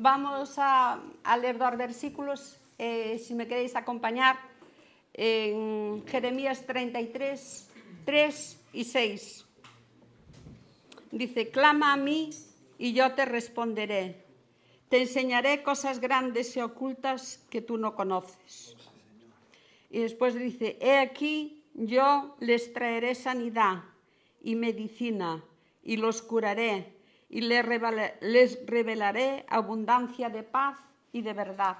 Vamos a leer dos versículos, si me queréis acompañar, en Jeremías 33, 3 y 6. Dice: clama a mí y yo te responderé. Te enseñaré cosas grandes y ocultas que tú no conoces. Y después dice: he aquí, yo les traeré sanidad y medicina y los curaré y les revelaré abundancia de paz y de verdad.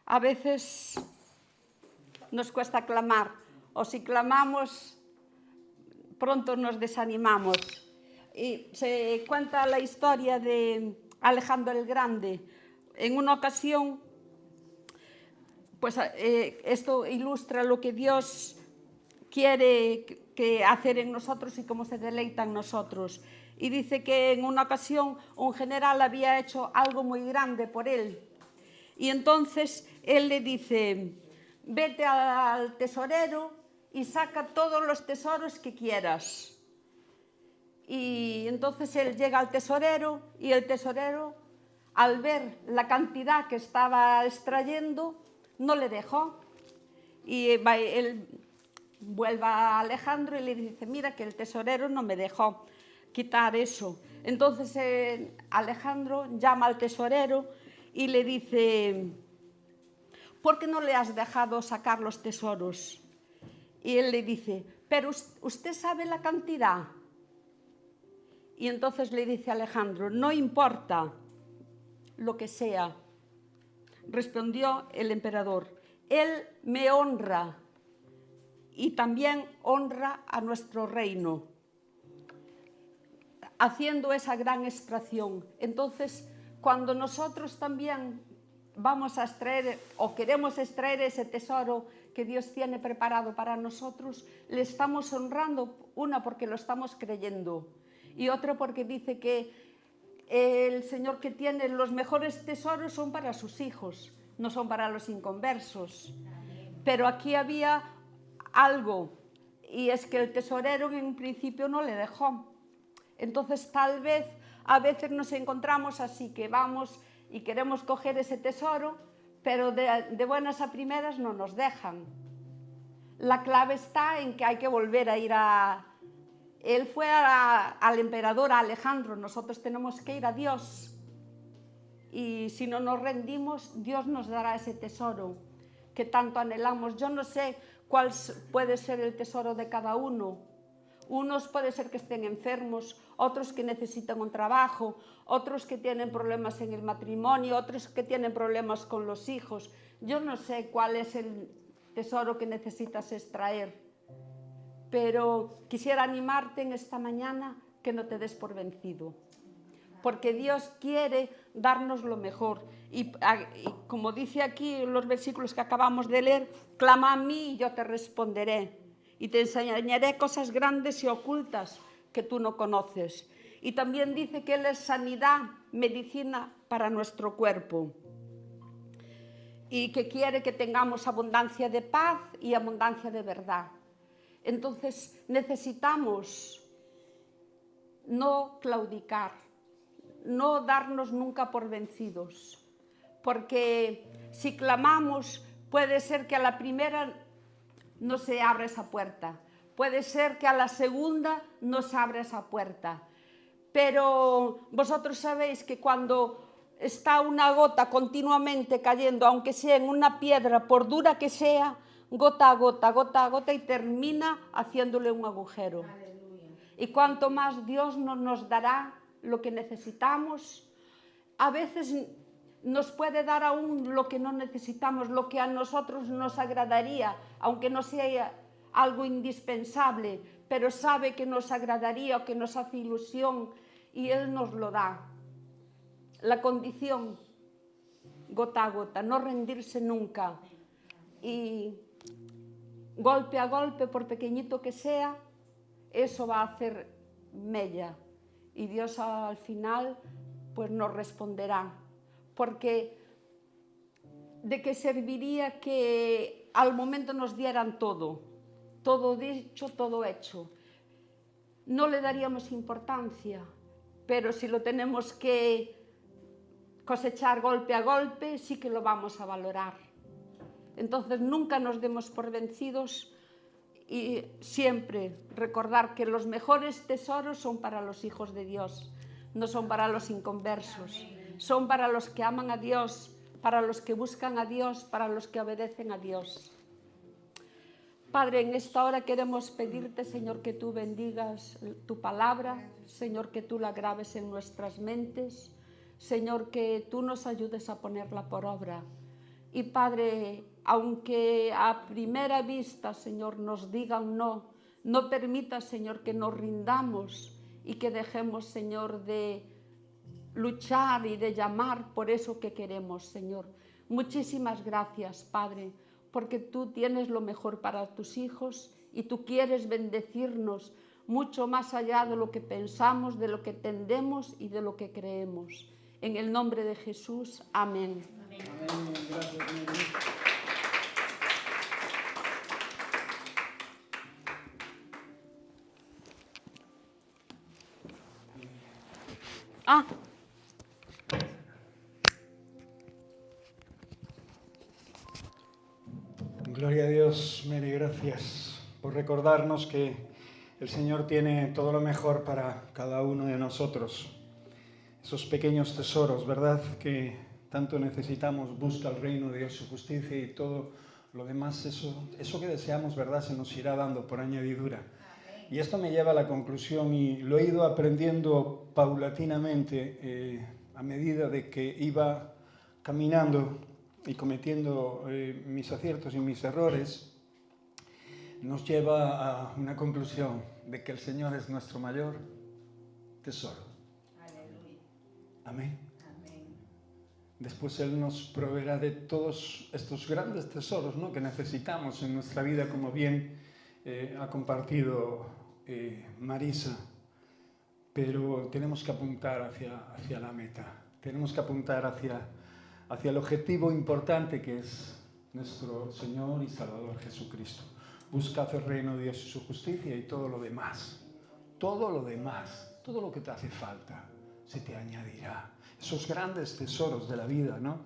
A veces nos cuesta clamar, o si clamamos, pronto nos desanimamos. Y se cuenta la historia de Alejandro el Grande. En una ocasión, pues esto ilustra lo que Dios quiere hacer en nosotros y cómo se deleita en nosotros. Y dice que en una ocasión un general había hecho algo muy grande por él. Y entonces él le dice: vete al tesorero y saca todos los tesoros que quieras. Y entonces él llega al tesorero y el tesorero, al ver la cantidad que estaba extrayendo, no le dejó. Y él vuelve a Alejandro y le dice: mira que el tesorero no me dejó quitar eso. Entonces Alejandro llama al tesorero y le dice: ¿por qué no le has dejado sacar los tesoros? Y él le dice: pero usted sabe la cantidad. Y entonces le dice Alejandro: no importa lo que sea. Respondió el emperador: él me honra y también honra a nuestro reino, haciendo esa gran extracción. Entonces, cuando nosotros también vamos a extraer o queremos extraer ese tesoro que Dios tiene preparado para nosotros, le estamos honrando, una, porque lo estamos creyendo, y otra porque dice que el Señor que tiene los mejores tesoros son para sus hijos, no son para los inconversos. Pero aquí había algo, y es que el tesorero en principio no le dejó. Entonces tal vez a veces nos encontramos así, que vamos y queremos coger ese tesoro, pero de buenas a primeras no nos dejan. La clave está en que hay que volver a ir a... Él fue al emperador, a Alejandro. Nosotros tenemos que ir a Dios. Y si no nos rendimos, Dios nos dará ese tesoro que tanto anhelamos. Yo no sé cuál puede ser el tesoro de cada uno. Unos puede ser que estén enfermos, otros que necesitan un trabajo, otros que tienen problemas en el matrimonio, otros que tienen problemas con los hijos. Yo no sé cuál es el tesoro que necesitas extraer, pero quisiera animarte en esta mañana que no te des por vencido, porque Dios quiere darnos lo mejor. Y como dice aquí los versículos que acabamos de leer: clama a mí y yo te responderé, y te enseñaré cosas grandes y ocultas que tú no conoces. Y también dice que Él es sanidad, medicina para nuestro cuerpo, y que quiere que tengamos abundancia de paz y abundancia de verdad. Entonces necesitamos no claudicar, no darnos nunca por vencidos, porque si clamamos, puede ser que a la primera no se abra esa puerta, puede ser que a la segunda no se abra esa puerta, pero vosotros sabéis que cuando está una gota continuamente cayendo, aunque sea en una piedra, por dura que sea, gota a gota, gota a gota, y termina haciéndole un agujero. Aleluya. Y cuanto más Dios nos dará lo que necesitamos. A veces nos puede dar aún lo que no necesitamos, lo que a nosotros nos agradaría, aunque no sea algo indispensable, pero sabe que nos agradaría o que nos hace ilusión, y Él nos lo da. La condición, gota a gota, no rendirse nunca, y golpe a golpe, por pequeñito que sea, eso va a hacer mella, y Dios al final pues nos responderá, porque ¿de qué serviría que al momento nos dieran todo, todo dicho, todo hecho? no le daríamos importancia, pero si lo tenemos que cosechar golpe a golpe, sí que lo vamos a valorar. Entonces nunca nos demos por vencidos y siempre recordar que los mejores tesoros son para los hijos de Dios, no son para los inconversos, son para los que aman a Dios, para los que buscan a Dios, para los que obedecen a Dios. Padre, en esta hora queremos pedirte, Señor, que tú bendigas tu palabra, Señor, que tú la grabes en nuestras mentes, Señor, que tú nos ayudes a ponerla por obra. Y Padre, aunque a primera vista, Señor, nos digan no, no permita, Señor, que nos rindamos y que dejemos, Señor, de luchar y de llamar por eso que queremos, Señor. Muchísimas gracias, Padre, porque tú tienes lo mejor para tus hijos y tú quieres bendecirnos mucho más allá de lo que pensamos, de lo que entendemos y de lo que creemos. En el nombre de Jesús, amén. Amén. Gracias, Gloria a Dios, Mary, gracias por recordarnos que el Señor tiene todo lo mejor para cada uno de nosotros. Esos pequeños tesoros, ¿verdad?, que tanto necesitamos. Busca el reino de Dios, su justicia, y todo lo demás, eso que deseamos, ¿verdad?, se nos irá dando por añadidura. Y esto me lleva a la conclusión, y lo he ido aprendiendo paulatinamente a medida de que iba caminando y cometiendo mis aciertos y mis errores. Nos lleva a una conclusión de que el Señor es nuestro mayor tesoro. Aleluya. Amén. Amén. Después Él nos proveerá de todos estos grandes tesoros, ¿no?, que necesitamos en nuestra vida, como bien ha compartido Marisa. Pero tenemos que apuntar hacia la meta. Tenemos que apuntar hacia el objetivo importante, que es nuestro Señor y Salvador Jesucristo. Buscad el reino de Dios y su justicia, y todo lo demás, todo lo que te hace falta, se te añadirá. Esos grandes tesoros de la vida, ¿no?,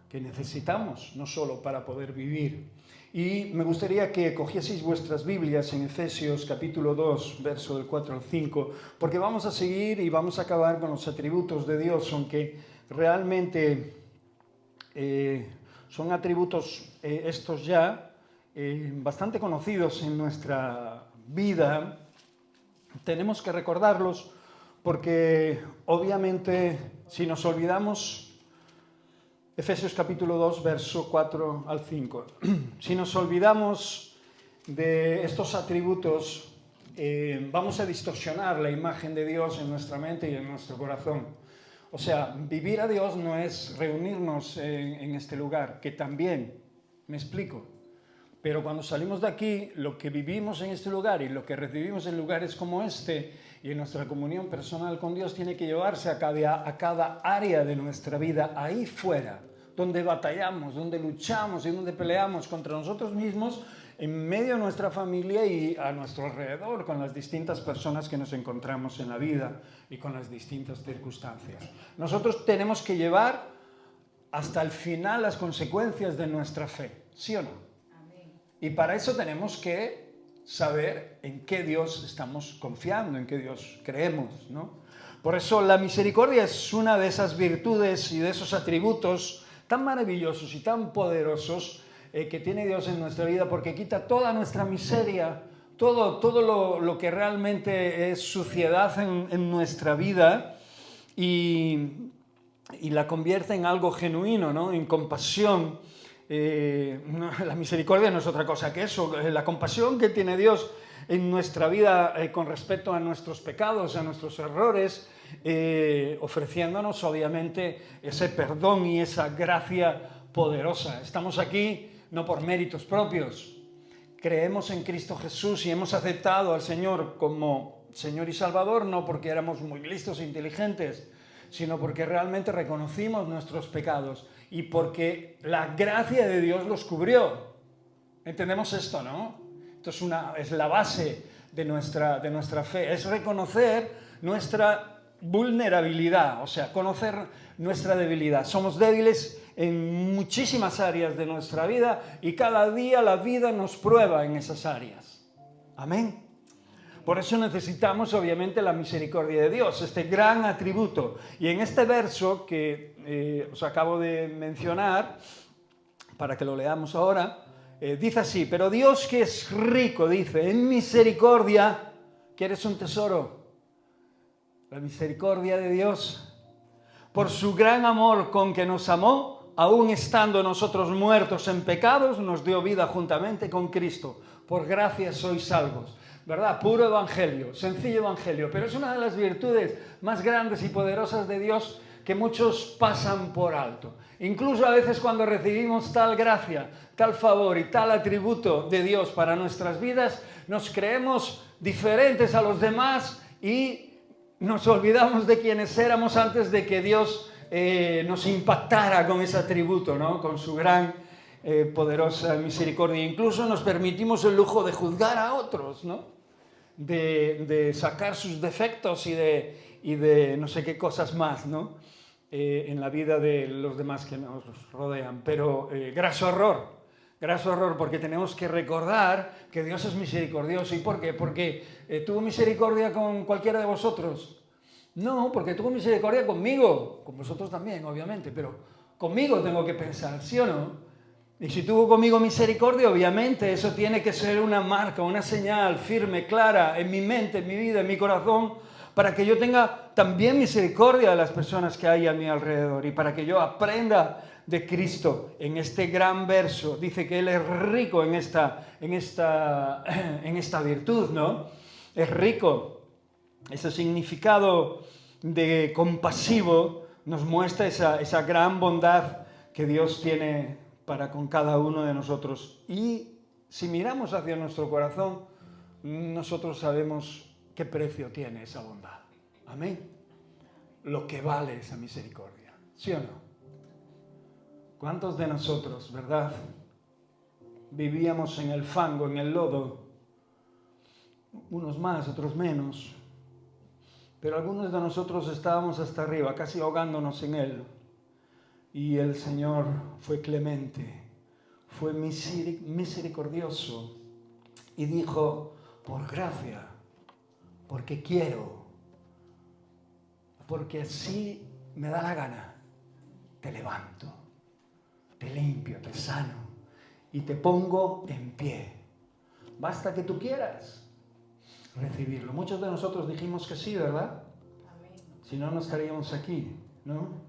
que necesitamos, no solo para poder vivir. Y me gustaría que cogieseis vuestras Biblias en Efesios capítulo 2, verso del 4 al 5, porque vamos a seguir y vamos a acabar con los atributos de Dios, aunque realmente son atributos estos ya bastante conocidos en nuestra vida. Tenemos que recordarlos porque obviamente si nos olvidamos, Efesios capítulo 2, verso 4 al 5, si nos olvidamos de estos atributos, vamos a distorsionar la imagen de Dios en nuestra mente y en nuestro corazón. O sea, vivir a Dios no es reunirnos en este lugar, que también, me explico. Pero cuando salimos de aquí, lo que vivimos en este lugar y lo que recibimos en lugares como este y en nuestra comunión personal con Dios tiene que llevarse a cada área de nuestra vida, ahí fuera, donde batallamos, donde luchamos y donde peleamos contra nosotros mismos, en medio de nuestra familia y a nuestro alrededor, con las distintas personas que nos encontramos en la vida y con las distintas circunstancias. Nosotros tenemos que llevar hasta el final las consecuencias de nuestra fe, ¿sí o no? Amén. Y para eso tenemos que saber en qué Dios estamos confiando, en qué Dios creemos, ¿no? Por eso la misericordia es una de esas virtudes y de esos atributos tan maravillosos y tan poderosos que tiene Dios en nuestra vida, porque quita toda nuestra miseria, todo lo que realmente es suciedad en nuestra vida y la convierte en algo genuino, ¿no?, en compasión. La misericordia no es otra cosa que eso, la compasión que tiene Dios en nuestra vida con respecto a nuestros pecados, a nuestros errores, ofreciéndonos obviamente ese perdón y esa gracia poderosa. Estamos aquí no por méritos propios, creemos en Cristo Jesús y hemos aceptado al Señor como Señor y Salvador, no porque éramos muy listos e inteligentes, sino porque realmente reconocimos nuestros pecados y porque la gracia de Dios los cubrió. ¿Entendemos esto, no? Esto es la base de nuestra fe, es reconocer nuestra vulnerabilidad, o sea, conocer nuestra debilidad. Somos débiles en muchísimas áreas de nuestra vida y cada día la vida nos prueba en esas áreas. Amén. Por eso necesitamos obviamente la misericordia de Dios, este gran atributo. Y en este verso que os acabo de mencionar, para que lo leamos ahora, dice así: pero Dios, que es rico, dice, en misericordia, ¿quieres un tesoro? La misericordia de Dios, por su gran amor con que nos amó, aun estando nosotros muertos en pecados, nos dio vida juntamente con Cristo. Por gracia sois salvos. ¿Verdad? Puro evangelio, sencillo evangelio, pero es una de las virtudes más grandes y poderosas de Dios que muchos pasan por alto. Incluso a veces cuando recibimos tal gracia, tal favor y tal atributo de Dios para nuestras vidas, nos creemos diferentes a los demás y nos olvidamos de quienes éramos antes de que Dios nos impactara con ese atributo, ¿no? Con su gran poderosa misericordia. Incluso nos permitimos el lujo de juzgar a otros, ¿no? De sacar sus defectos y de no sé qué cosas más, ¿no? En la vida de los demás que nos rodean. Pero graso error, porque tenemos que recordar que Dios es misericordioso. ¿Y por qué? Porque tuvo misericordia con cualquiera de vosotros. No, porque tuvo misericordia conmigo, con vosotros también, obviamente, pero conmigo tengo que pensar, ¿sí o no? Y si tuvo conmigo misericordia, obviamente eso tiene que ser una marca, una señal firme, clara en mi mente, en mi vida, en mi corazón, para que yo tenga también misericordia de las personas que hay a mi alrededor y para que yo aprenda de Cristo. En este gran verso dice que Él es rico en esta virtud, ¿no? Es rico. Ese significado de compasivo nos muestra esa gran bondad que Dios tiene para con cada uno de nosotros. Y si miramos hacia nuestro corazón, nosotros sabemos qué precio tiene esa bondad. Amén. Lo que vale esa misericordia. ¿Sí o no? ¿Cuántos de nosotros, verdad, vivíamos en el fango, en el lodo? Unos más, otros menos. Pero algunos de nosotros estábamos hasta arriba, casi ahogándonos en él. Y el Señor fue clemente, fue misericordioso y dijo: por gracia, porque quiero, porque así me da la gana, te levanto, te limpio, te sano y te pongo en pie. Basta que tú quieras recibirlo. Muchos de nosotros dijimos que sí, ¿verdad? Amén. Si no, no estaríamos aquí, ¿no?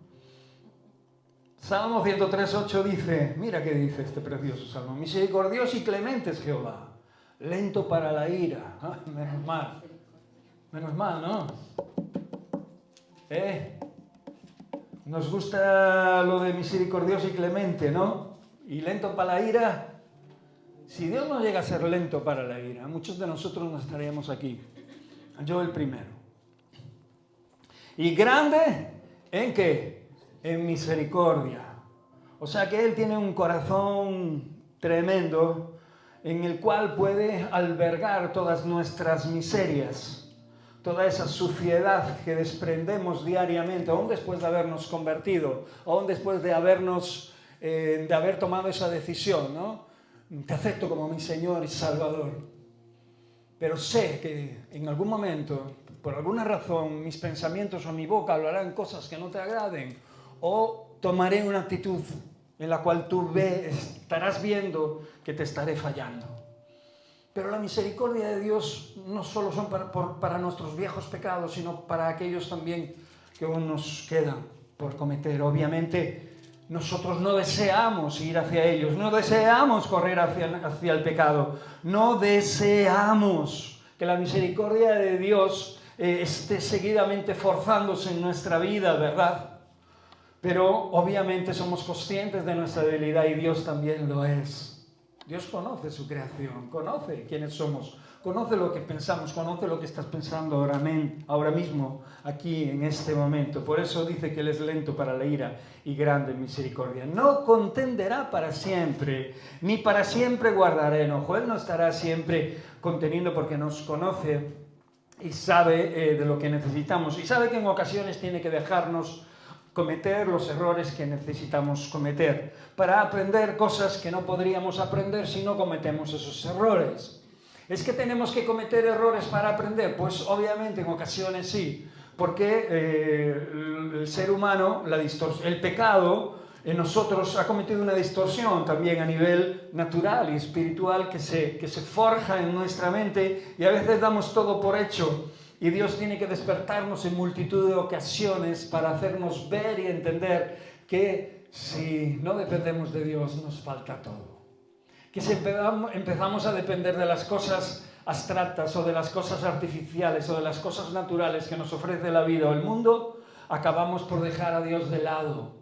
Salmo 103:8 dice, mira qué dice este precioso salmo: misericordioso y clemente es Jehová, lento para la ira. Ah, menos mal, ¿no? Nos gusta lo de misericordioso y clemente, ¿no? Y lento para la ira. Si Dios no llega a ser lento para la ira, muchos de nosotros no estaríamos aquí. Yo el primero. ¿Y grande en qué? En misericordia. O sea que Él tiene un corazón tremendo en el cual puede albergar todas nuestras miserias, toda esa suciedad que desprendemos diariamente, aún después de habernos convertido, aún después de haber tomado esa decisión, ¿no? Te acepto como mi Señor y Salvador. Pero sé que en algún momento, por alguna razón, mis pensamientos o mi boca hablarán cosas que no te agraden, o tomaré una actitud en la cual tú estarás viendo que te estaré fallando. Pero la misericordia de Dios no solo son para nuestros viejos pecados, sino para aquellos también que aún nos quedan por cometer. Obviamente, nosotros no deseamos ir hacia ellos, no deseamos correr hacia el pecado, no deseamos que la misericordia de Dios esté seguidamente forzándose en nuestra vida, ¿verdad? Pero obviamente somos conscientes de nuestra debilidad y Dios también lo es. Dios conoce su creación, conoce quiénes somos, conoce lo que pensamos, conoce lo que estás pensando ahora mismo, aquí, en este momento. Por eso dice que Él es lento para la ira y grande en misericordia. No contenderá para siempre, ni para siempre guardará enojo. Él no estará siempre conteniendo porque nos conoce y sabe de lo que necesitamos. Y sabe que en ocasiones tiene que dejarnos cometer los errores que necesitamos cometer para aprender cosas que no podríamos aprender si no cometemos esos errores. ¿Es que tenemos que cometer errores para aprender? Pues obviamente en ocasiones sí, porque el ser humano, el pecado en nosotros ha cometido una distorsión también a nivel natural y espiritual que se forja en nuestra mente y a veces damos todo por hecho. Y Dios tiene que despertarnos en multitud de ocasiones para hacernos ver y entender que si no dependemos de Dios nos falta todo. Que si empezamos a depender de las cosas abstractas o de las cosas artificiales o de las cosas naturales que nos ofrece la vida o el mundo, acabamos por dejar a Dios de lado.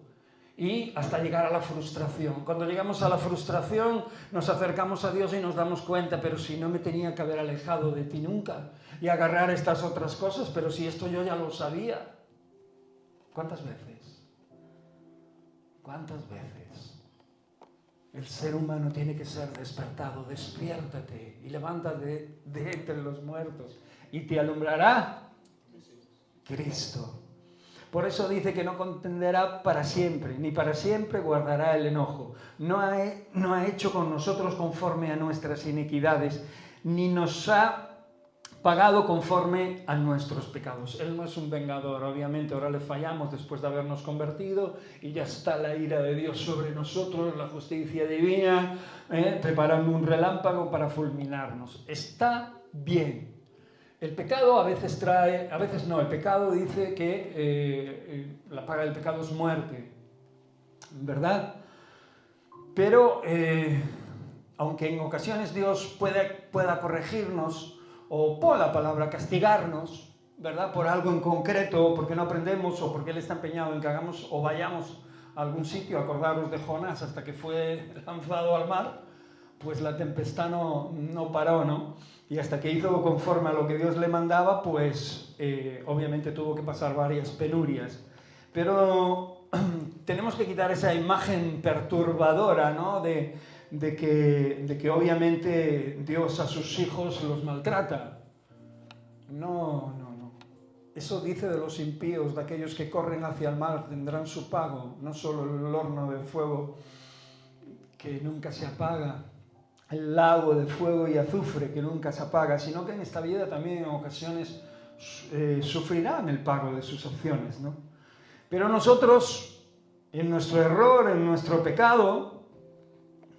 Y hasta llegar a la frustración. Cuando llegamos a la frustración nos acercamos a Dios y nos damos cuenta, pero si no me tenía que haber alejado de ti nunca y agarrar estas otras cosas, pero si esto yo ya lo sabía. ¿Cuántas veces? ¿Cuántas veces? El ser humano tiene que ser despertado. Despiértate y levántate de entre los muertos y te alumbrará Cristo. Por eso dice que no contenderá para siempre, ni para siempre guardará el enojo. No ha hecho con nosotros conforme a nuestras iniquidades, ni nos ha pagado conforme a nuestros pecados. Él no es un vengador, obviamente ahora le fallamos después de habernos convertido y ya está la ira de Dios sobre nosotros, la justicia divina, preparando un relámpago para fulminarnos. Está bien. El pecado a veces no, el pecado dice que la paga del pecado es muerte, ¿verdad? Pero aunque en ocasiones Dios pueda corregirnos o por la palabra castigarnos, ¿verdad? Por algo en concreto, porque no aprendemos o porque Él está empeñado en que hagamos o vayamos a algún sitio, acordaros de Jonás hasta que fue lanzado al mar, pues la tempestad no paró, ¿no? Y hasta que hizo conforme a lo que Dios le mandaba, pues obviamente tuvo que pasar varias penurias. Pero tenemos que quitar esa imagen perturbadora, ¿no? de que obviamente Dios a sus hijos los maltrata. No. Eso dice de los impíos, de aquellos que corren hacia el mal, tendrán su pago, no solo el horno de fuego que nunca se apaga, el lago de fuego y azufre que nunca se apaga, sino que en esta vida también en ocasiones sufrirán el pago de sus acciones, ¿no? Pero nosotros, en nuestro error, en nuestro pecado,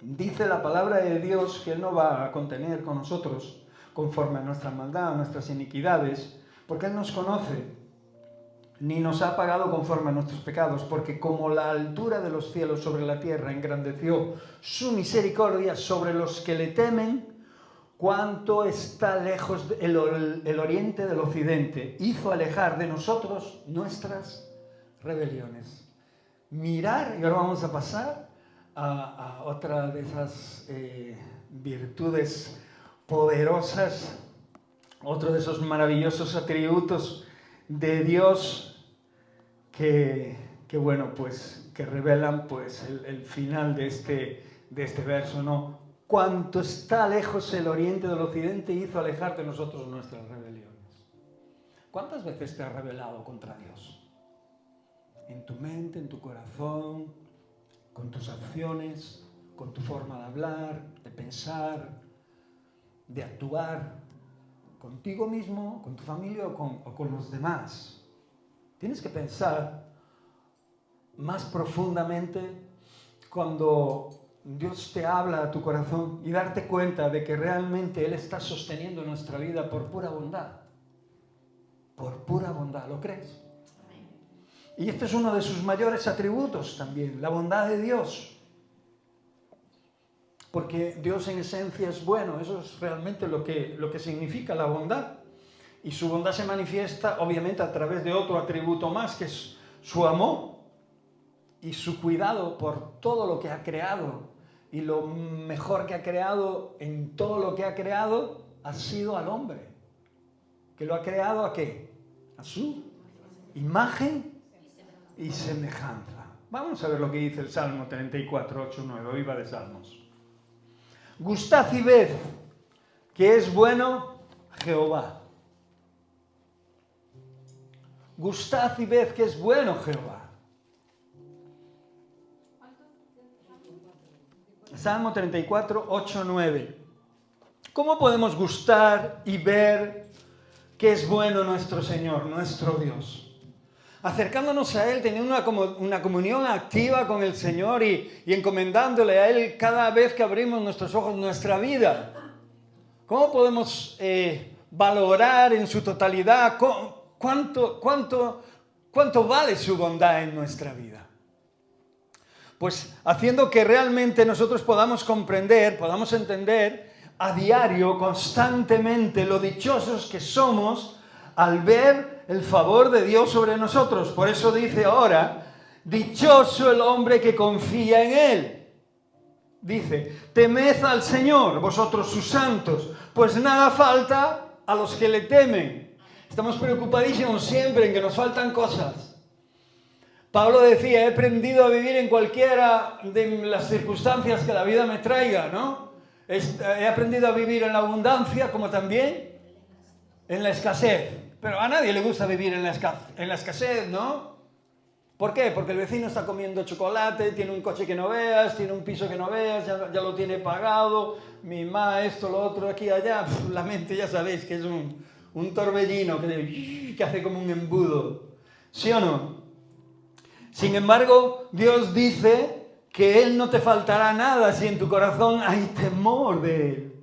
dice la palabra de Dios que Él no va a contener con nosotros conforme a nuestra maldad, a nuestras iniquidades, porque Él nos conoce, ni nos ha pagado conforme a nuestros pecados, porque como la altura de los cielos sobre la tierra engrandeció su misericordia sobre los que le temen, cuánto está lejos el oriente del occidente, hizo alejar de nosotros nuestras rebeliones. Mirar, y ahora vamos a pasar a otra de esas virtudes poderosas, otro de esos maravillosos atributos de Dios que revelan pues el final de este verso, ¿no? Cuánto está lejos el oriente del occidente, hizo alejar de nosotros nuestras rebeliones. ¿Cuántas veces te has rebelado contra Dios? En tu mente, en tu corazón, con tus acciones, con tu forma de hablar, de pensar, de actuar, contigo mismo, con tu familia o con los demás. Tienes que pensar más profundamente cuando Dios te habla a tu corazón y darte cuenta de que realmente Él está sosteniendo nuestra vida por pura bondad. Por pura bondad, ¿lo crees? Y este es uno de sus mayores atributos también, la bondad de Dios. Porque Dios en esencia es bueno, eso es realmente lo que significa la bondad. Y su bondad se manifiesta obviamente a través de otro atributo más, que es su amor y su cuidado por todo lo que ha creado. Y lo mejor que ha creado en todo lo que ha creado ha sido al hombre, que lo ha creado ¿a qué? A su imagen y semejanza. Vamos a ver lo que dice el Salmo 34, 8, 9. Hoy va de Salmos. Gustad y ved que es bueno Jehová. Gustad y ved que es bueno Jehová. Salmo 34, 8, 9. ¿Cómo podemos gustar y ver que es bueno nuestro Señor, nuestro Dios? Acercándonos a Él, teniendo una comunión activa con el Señor y encomendándole a Él cada vez que abrimos nuestros ojos, nuestra vida. ¿Cómo podemos valorar en su totalidad cuánto vale su bondad en nuestra vida? Pues haciendo que realmente nosotros podamos comprender, podamos entender a diario, constantemente, lo dichosos que somos al ver el favor de Dios sobre nosotros. Por eso dice ahora, dichoso el hombre que confía en Él. Dice, temed al Señor, vosotros sus santos, pues nada falta a los que le temen. Estamos preocupadísimos siempre en que nos faltan cosas. Pablo decía, he aprendido a vivir en cualquiera de las circunstancias que la vida me traiga, ¿no? He aprendido a vivir en la abundancia como también en la escasez. Pero a nadie le gusta vivir en la escasez, ¿no? ¿Por qué? Porque el vecino está comiendo chocolate, tiene un coche que no veas, tiene un piso que no veas, ya lo tiene pagado, mi mamá, esto, lo otro, aquí, allá. La mente ya sabéis que es un torbellino que hace como un embudo. ¿Sí o no? Sin embargo, Dios dice que Él no te faltará nada si en tu corazón hay temor de Él.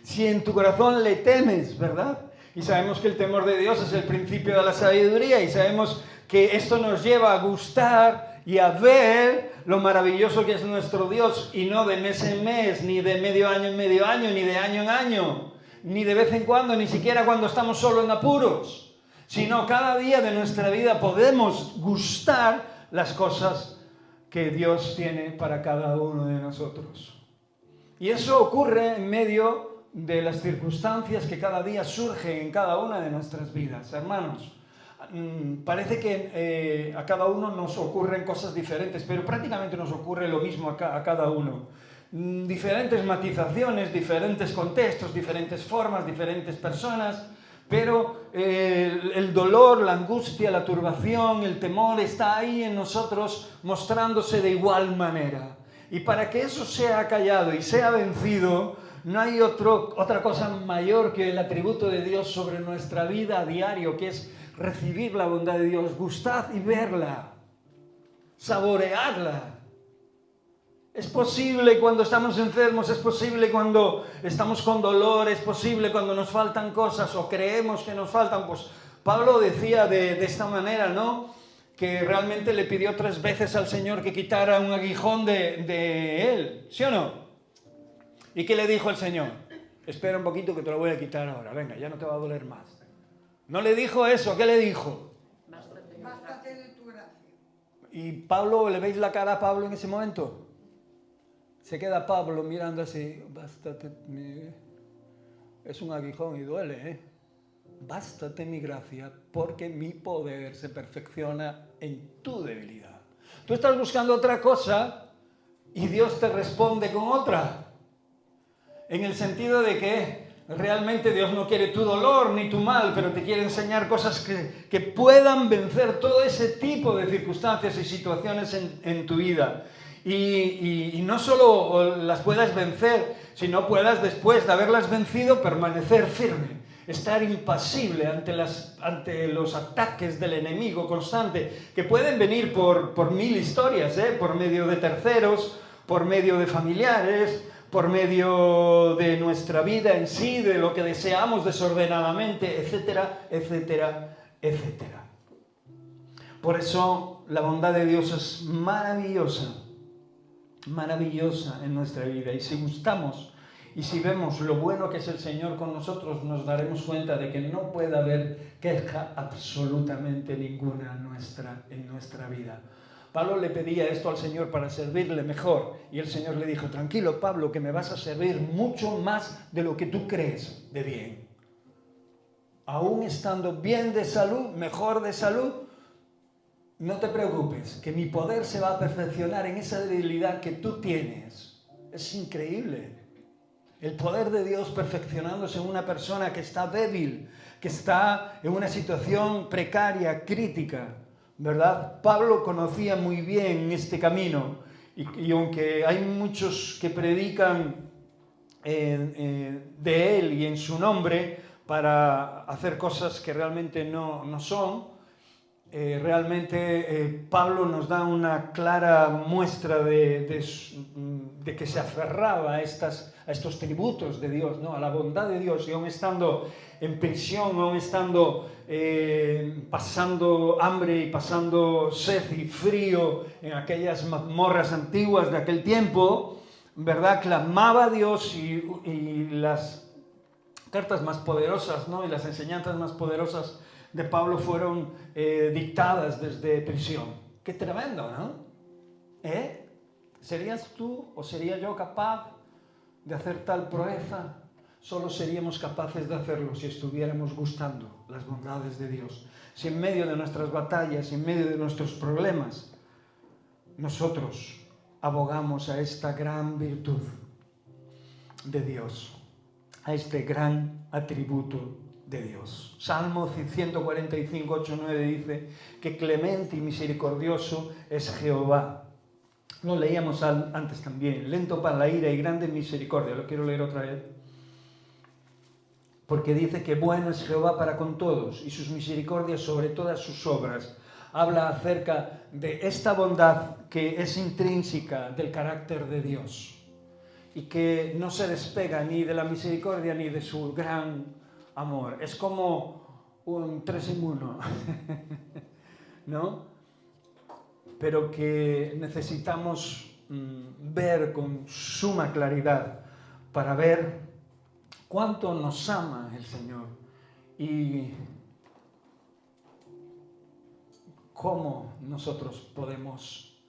Si en tu corazón le temes, ¿verdad? Y sabemos que el temor de Dios es el principio de la sabiduría y sabemos que esto nos lleva a gustar y a ver lo maravilloso que es nuestro Dios y no de mes en mes, ni de medio año en medio año, ni de año en año, ni de vez en cuando, ni siquiera cuando estamos solo en apuros, sino cada día de nuestra vida podemos gustar las cosas que Dios tiene para cada uno de nosotros. Y eso ocurre en medio de las circunstancias que cada día surgen en cada una de nuestras vidas. Hermanos, parece que a cada uno nos ocurren cosas diferentes, pero prácticamente nos ocurre lo mismo a cada uno. Diferentes matizaciones, diferentes contextos, diferentes formas, diferentes personas, pero el dolor, la angustia, la turbación, el temor está ahí en nosotros mostrándose de igual manera. Y para que eso sea callado y sea vencido, no hay otra cosa mayor que el atributo de Dios sobre nuestra vida a diario, que es recibir la bondad de Dios, gustad y verla, saborearla. Es posible cuando estamos enfermos, es posible cuando estamos con dolor, es posible cuando nos faltan cosas o creemos que nos faltan. Pues Pablo decía de esta manera, ¿no? Que realmente le pidió 3 veces al Señor que quitara un aguijón de él, ¿sí o no? ¿Y qué le dijo el Señor? Espera un poquito que te lo voy a quitar ahora, venga, ya no te va a doler más. ¿No le dijo eso? ¿Qué le dijo? Bástate de tu gracia. ¿Y Pablo, le veis la cara a Pablo en ese momento? Se queda Pablo mirando así, bástate, es un aguijón y duele, ¿eh? Bástate mi gracia, porque mi poder se perfecciona en tu debilidad. Tú estás buscando otra cosa y Dios te responde con otra. En el sentido de que realmente Dios no quiere tu dolor ni tu mal, pero te quiere enseñar cosas que puedan vencer todo ese tipo de circunstancias y situaciones en tu vida. Y no solo las puedas vencer, sino puedas después de haberlas vencido permanecer firme. Estar impasible ante los ataques del enemigo constante, que pueden venir por 1000 historias, por medio de terceros, por medio de familiares, por medio de nuestra vida en sí, de lo que deseamos desordenadamente, etcétera, etcétera, etcétera. Por eso la bondad de Dios es maravillosa, maravillosa en nuestra vida. Y si gustamos y si vemos lo bueno que es el Señor con nosotros, nos daremos cuenta de que no puede haber queja absolutamente ninguna en nuestra vida. Pablo le pedía esto al Señor para servirle mejor. Y el Señor le dijo, tranquilo Pablo, que me vas a servir mucho más de lo que tú crees de bien. Aún estando bien de salud, mejor de salud, no te preocupes, que mi poder se va a perfeccionar en esa debilidad que tú tienes. Es increíble. El poder de Dios perfeccionándose en una persona que está débil, que está en una situación precaria, crítica, ¿verdad? Pablo conocía muy bien este camino y aunque hay muchos que predican de él y en su nombre para hacer cosas que realmente no son, realmente Pablo nos da una clara muestra de que se aferraba a estos tributos de Dios, ¿no? A la bondad de Dios, y aún estando en prisión, aún estando pasando hambre y pasando sed y frío en aquellas mazmorras antiguas de aquel tiempo, ¿verdad? Clamaba a Dios y las cartas más poderosas, ¿no? Y las enseñanzas más poderosas de Pablo fueron dictadas desde prisión. ¡Qué tremendo!, ¿no? ¿Serías tú o sería yo capaz de hacer tal proeza? Solo seríamos capaces de hacerlo si estuviéramos gustando las bondades de Dios. Si en medio de nuestras batallas, en medio de nuestros problemas, nosotros abogamos a esta gran virtud de Dios, a este gran atributo de Dios. Salmo 145, 8, 9 dice que clemente y misericordioso es Jehová. Lo leíamos antes también. Lento para la ira y grande en misericordia. Lo quiero leer otra vez. Porque dice que bueno es Jehová para con todos y sus misericordias sobre todas sus obras. Habla acerca de esta bondad que es intrínseca del carácter de Dios y que no se despega ni de la misericordia ni de su gran amor. Es como un 3 en 1, ¿no? Pero que necesitamos ver con suma claridad para ver cuánto nos ama el Señor y cómo nosotros podemos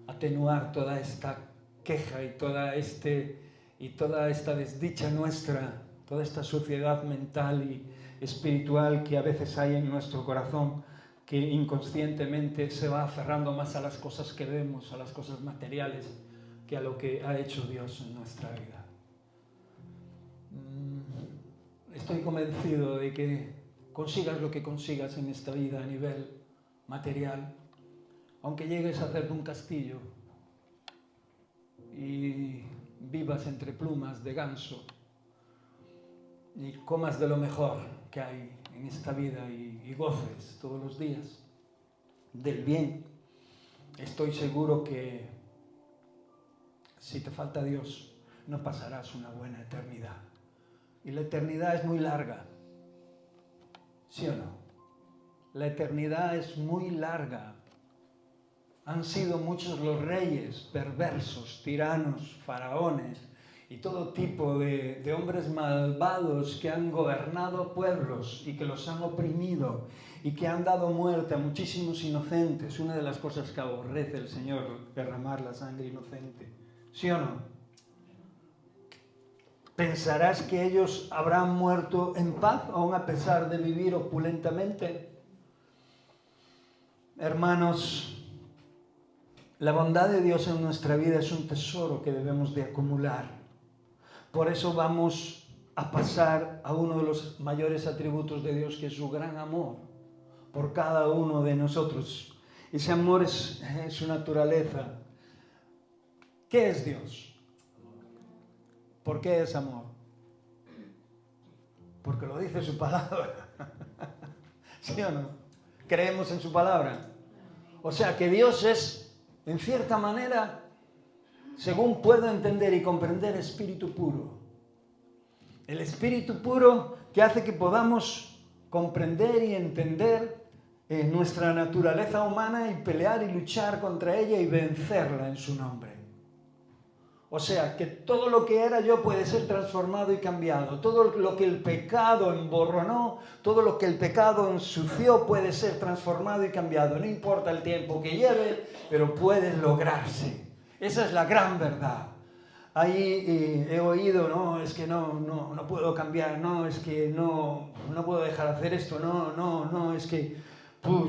atenuar toda esta queja y toda esta desdicha nuestra, toda esta suciedad mental y espiritual que a veces hay en nuestro corazón, que inconscientemente se va aferrando más a las cosas que vemos, a las cosas materiales, que a lo que ha hecho Dios en nuestra vida. Estoy convencido de que consigas lo que consigas en esta vida a nivel material, aunque llegues a hacerte un castillo y vivas entre plumas de ganso y comas de lo mejor que hay en esta vida y goces todos los días del bien, estoy seguro que si te falta Dios no pasarás una buena eternidad. Y la eternidad es muy larga, ¿sí o no? La eternidad es muy larga. Han sido muchos los reyes perversos, tiranos, faraones y todo tipo de hombres malvados que han gobernado pueblos y que los han oprimido y que han dado muerte a muchísimos inocentes. Una de las cosas que aborrece el Señor, derramar la sangre inocente. ¿Sí o no? ¿Pensarás que ellos habrán muerto en paz, aun a pesar de vivir opulentamente? Hermanos, la bondad de Dios en nuestra vida es un tesoro que debemos de acumular. Por eso vamos a pasar a uno de los mayores atributos de Dios, que es su gran amor por cada uno de nosotros. Ese amor es su naturaleza. ¿Qué es Dios? ¿Por qué es amor? Porque lo dice su palabra. ¿Sí o no? Creemos en su palabra. O sea que Dios es, en cierta manera, según puedo entender y comprender, espíritu puro. El espíritu puro que hace que podamos comprender y entender nuestra naturaleza humana y pelear y luchar contra ella y vencerla en su nombre. O sea, que todo lo que era yo puede ser transformado y cambiado. Todo lo que el pecado emborronó, todo lo que el pecado ensució puede ser transformado y cambiado. No importa el tiempo que lleve, pero puede lograrse. Esa es la gran verdad. Ahí he oído, no, es que no puedo cambiar, no, es que no puedo dejar de hacer esto, no, es que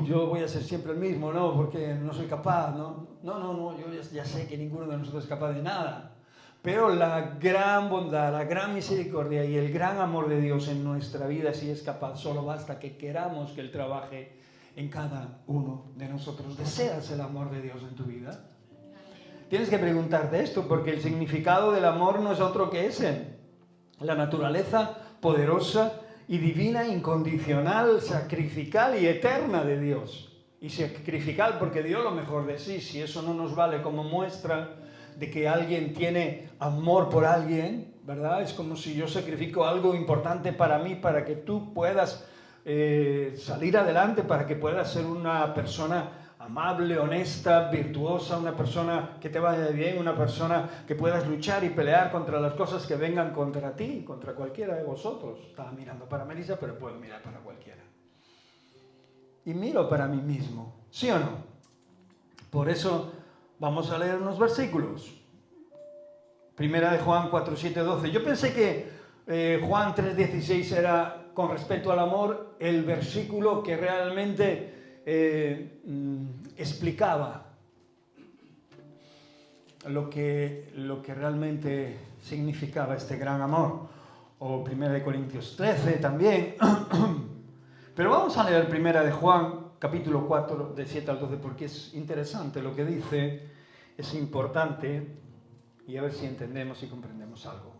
yo voy a ser siempre el mismo, no, porque no soy capaz, no, yo ya sé que ninguno de nosotros es capaz de nada. Pero la gran bondad, la gran misericordia y el gran amor de Dios en nuestra vida sí es capaz, solo basta que queramos que Él trabaje en cada uno de nosotros. ¿Deseas el amor de Dios en tu vida? Tienes que preguntarte esto, porque el significado del amor no es otro que ese. La naturaleza poderosa y divina, incondicional, sacrificial y eterna de Dios. Y sacrificial porque dio lo mejor de sí. Si eso no nos vale como muestra de que alguien tiene amor por alguien, ¿verdad? Es como si yo sacrifico algo importante para mí, para que tú puedas salir adelante, para que puedas ser una persona amable, honesta, virtuosa, una persona que te vaya bien, una persona que puedas luchar y pelear contra las cosas que vengan contra ti, contra cualquiera de vosotros. Estaba mirando para Melissa, pero puedo mirar para cualquiera. Y miro para mí mismo, ¿sí o no? Por eso vamos a leer unos versículos. Primera de Juan 4, 7, 12. Yo pensé que Juan 3, 16 era, con respecto al amor, el versículo que realmente explicaba lo que realmente significaba este gran amor. O 1 Corintios 13 también. Pero vamos a leer 1 de Juan, capítulo 4, de 7 al 12, porque es interesante lo que dice, es importante, y a ver si entendemos y comprendemos algo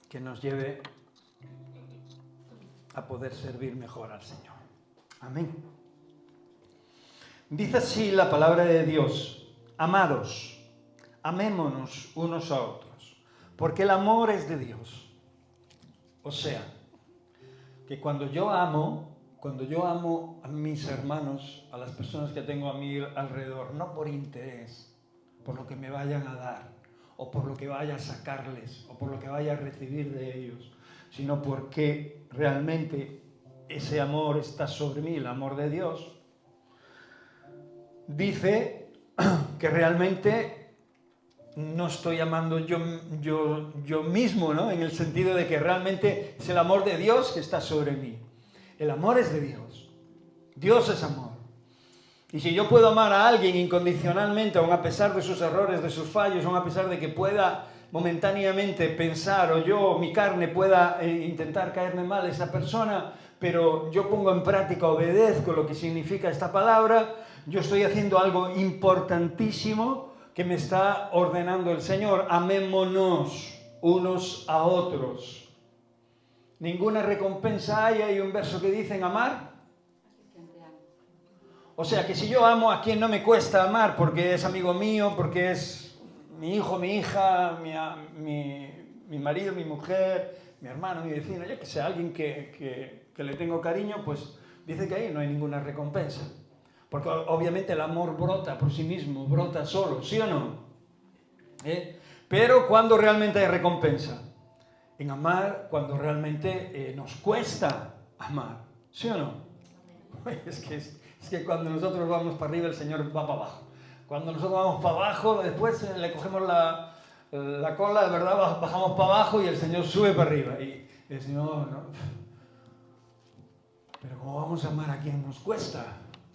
que nos lleve a poder servir mejor al Señor. Amén. Dice así la palabra de Dios: amados, amémonos unos a otros, porque el amor es de Dios. O sea, que cuando yo amo a mis hermanos, a las personas que tengo a mi alrededor, no por interés, por lo que me vayan a dar, o por lo que vaya a sacarles, o por lo que vaya a recibir de ellos, sino porque realmente ese amor está sobre mí, el amor de Dios, dice que realmente no estoy amando yo mismo, ¿no? En el sentido de que realmente es el amor de Dios que está sobre mí. El amor es de Dios. Dios es amor. Y si yo puedo amar a alguien incondicionalmente, aun a pesar de sus errores, de sus fallos, aun a pesar de que pueda momentáneamente pensar, o mi carne pueda intentar caerme mal a esa persona, pero yo pongo en práctica, obedezco lo que significa esta palabra, yo estoy haciendo algo importantísimo que me está ordenando el Señor. Amémonos unos a otros. Ninguna recompensa hay un verso que dice en amar. O sea, que si yo amo a quien no me cuesta amar, porque es amigo mío, porque es mi hijo, mi hija, mi marido, mi mujer, mi hermano, mi vecino, yo que sé, alguien que le tengo cariño, pues dice que ahí no hay ninguna recompensa. Porque obviamente el amor brota por sí mismo, brota solo, ¿sí o no? Pero cuando realmente hay recompensa, en amar cuando realmente nos cuesta amar, ¿sí o no? Es que cuando nosotros vamos para arriba, el Señor va para abajo. Cuando nosotros vamos para abajo, después le cogemos la cola, de verdad, bajamos para abajo y el Señor sube para arriba. Y el Señor, no. Pero ¿cómo vamos a amar a quien nos cuesta?